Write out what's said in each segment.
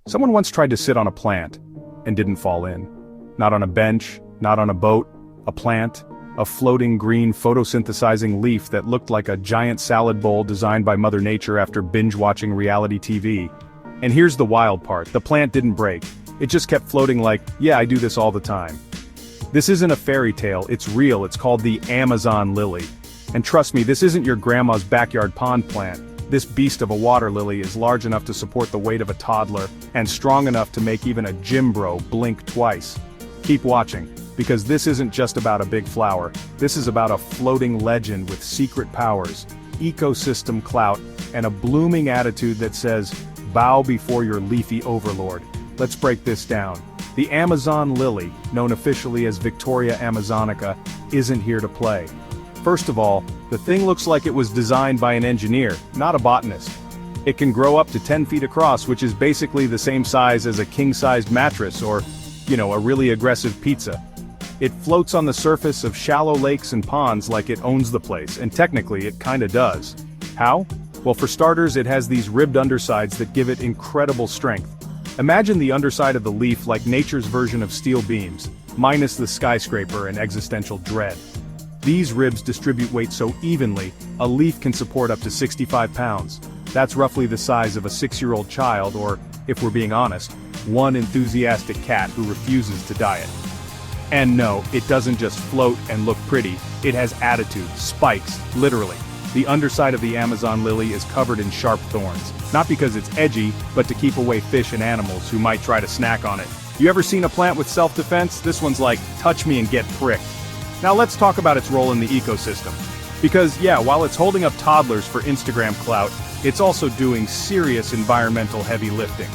Someone once tried to sit on a plant and didn't fall in. Not on a bench, not on a boat, a plant, a floating green photosynthesizing leaf that looked like a giant salad bowl designed by Mother Nature after binge-watching reality TV. And here's the wild part, the plant didn't break. It just kept floating like, yeah, I do this all the time. This isn't a fairy tale, it's real, it's called the Amazon lily. And trust me, this isn't your grandma's backyard pond plant. This beast of a water lily is large enough to support the weight of a toddler, and strong enough to make even a gym bro blink twice. Keep watching, because this isn't just about a big flower, this is about a floating legend with secret powers, ecosystem clout, and a blooming attitude that says, bow before your leafy overlord. Let's break this down. The Amazon lily, known officially as Victoria amazonica, isn't here to play. First of all, the thing looks like it was designed by an engineer, not a botanist. It can grow up to 10 feet across, which is basically the same size as a king-sized mattress or, a really aggressive pizza. It floats on the surface of shallow lakes and ponds like it owns the place, and technically it kinda does. How? Well, for starters, it has these ribbed undersides that give it incredible strength. Imagine the underside of the leaf like nature's version of steel beams, minus the skyscraper and existential dread. These ribs distribute weight so evenly, a leaf can support up to 65 pounds. That's roughly the size of a 6-year-old child or, if we're being honest, one enthusiastic cat who refuses to diet. And no, it doesn't just float and look pretty, it has attitude, spikes, literally. The underside of the Amazon lily is covered in sharp thorns, not because it's edgy, but to keep away fish and animals who might try to snack on it. You ever seen a plant with self-defense? This one's like, touch me and get pricked. Now let's talk about its role in the ecosystem. Because yeah, while it's holding up toddlers for Instagram clout, it's also doing serious environmental heavy lifting.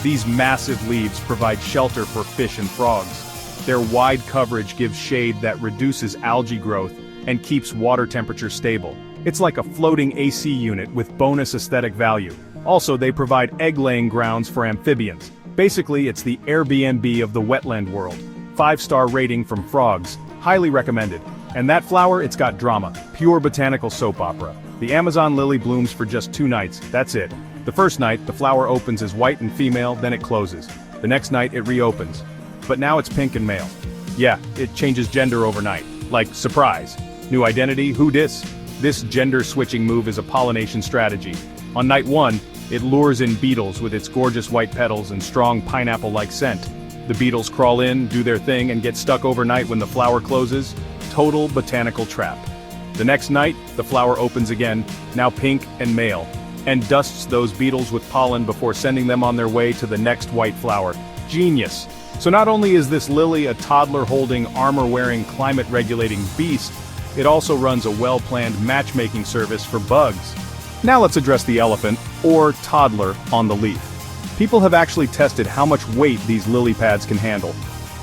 These massive leaves provide shelter for fish and frogs. Their wide coverage gives shade that reduces algae growth and keeps water temperature stable. It's like a floating AC unit with bonus aesthetic value. Also, they provide egg-laying grounds for amphibians. Basically, it's the Airbnb of the wetland world. 5-star rating from frogs. Highly recommended. And that flower, it's got drama. Pure botanical soap opera. The Amazon lily blooms for just 2 nights, that's it. The first night, the flower opens as white and female, then it closes. The next night, it reopens. But now it's pink and male. Yeah, it changes gender overnight. Like, surprise. New identity, who dis? This gender-switching move is a pollination strategy. On night 1, it lures in beetles with its gorgeous white petals and strong pineapple-like scent. The beetles crawl in, do their thing, and get stuck overnight when the flower closes. Total botanical trap. The next night, the flower opens again, now pink and male, and dusts those beetles with pollen before sending them on their way to the next white flower. Genius! So not only is this lily a toddler-holding, armor-wearing, climate-regulating beast, it also runs a well-planned matchmaking service for bugs. Now let's address the elephant, or toddler, on the leaf. People have actually tested how much weight these lily pads can handle.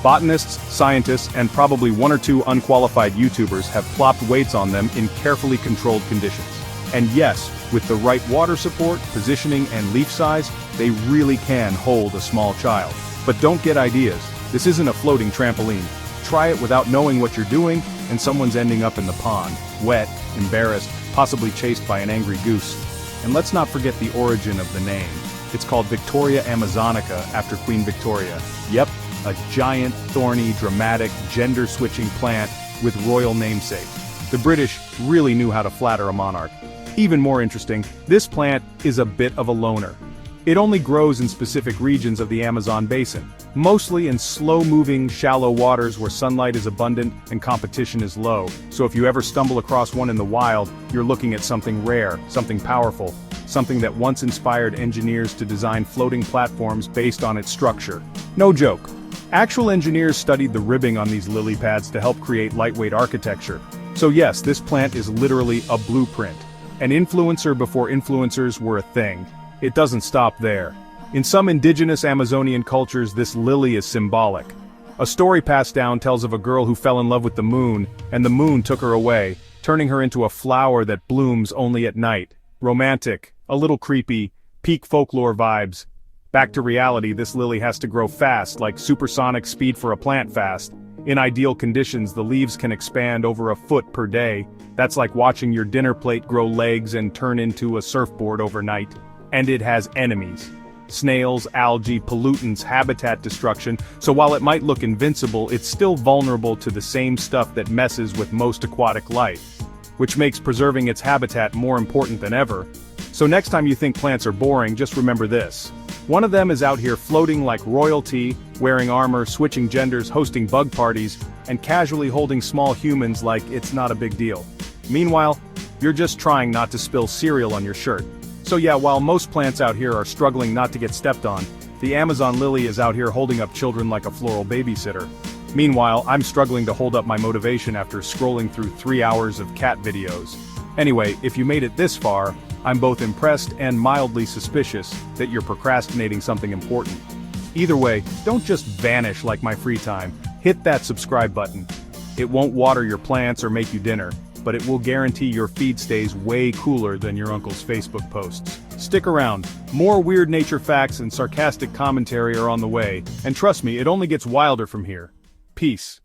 Botanists, scientists, and probably 1 or 2 unqualified YouTubers have plopped weights on them in carefully controlled conditions. And yes, with the right water support, positioning, and leaf size, they really can hold a small child. But don't get ideas. This isn't a floating trampoline. Try it without knowing what you're doing, and someone's ending up in the pond, wet, embarrassed, possibly chased by an angry goose. And let's not forget the origin of the name. It's called Victoria amazonica after Queen Victoria. Yep, a giant, thorny, dramatic, gender-switching plant with royal namesake. The British really knew how to flatter a monarch. Even more interesting, this plant is a bit of a loner. It only grows in specific regions of the Amazon basin, mostly in slow-moving, shallow waters where sunlight is abundant and competition is low. So if you ever stumble across one in the wild, you're looking at something rare, something powerful, something that once inspired engineers to design floating platforms based on its structure. No joke. Actual engineers studied the ribbing on these lily pads to help create lightweight architecture. So yes, this plant is literally a blueprint. An influencer before influencers were a thing. It doesn't stop there. In some indigenous Amazonian cultures, this lily is symbolic. A story passed down tells of a girl who fell in love with the moon, and the moon took her away, turning her into a flower that blooms only at night. Romantic, a little creepy, peak folklore vibes. Back to reality, this lily has to grow fast, like supersonic speed for a plant fast. In ideal conditions, the leaves can expand over a foot per day. That's like watching your dinner plate grow legs and turn into a surfboard overnight. And it has enemies. Snails, algae, pollutants, habitat destruction, so while it might look invincible, it's still vulnerable to the same stuff that messes with most aquatic life, which makes preserving its habitat more important than ever. So next time you think plants are boring, just remember this. One of them is out here floating like royalty, wearing armor, switching genders, hosting bug parties, and casually holding small humans like it's not a big deal. Meanwhile, you're just trying not to spill cereal on your shirt. So yeah, while most plants out here are struggling not to get stepped on, the Amazon lily is out here holding up children like a floral babysitter. Meanwhile, I'm struggling to hold up my motivation after scrolling through 3 hours of cat videos. Anyway, if you made it this far, I'm both impressed and mildly suspicious that you're procrastinating something important. Either way, don't just vanish like my free time. Hit that subscribe button. It won't water your plants or make you dinner, but it will guarantee your feed stays way cooler than your uncle's Facebook posts. Stick around. More weird nature facts and sarcastic commentary are on the way, and trust me, it only gets wilder from here. Peace.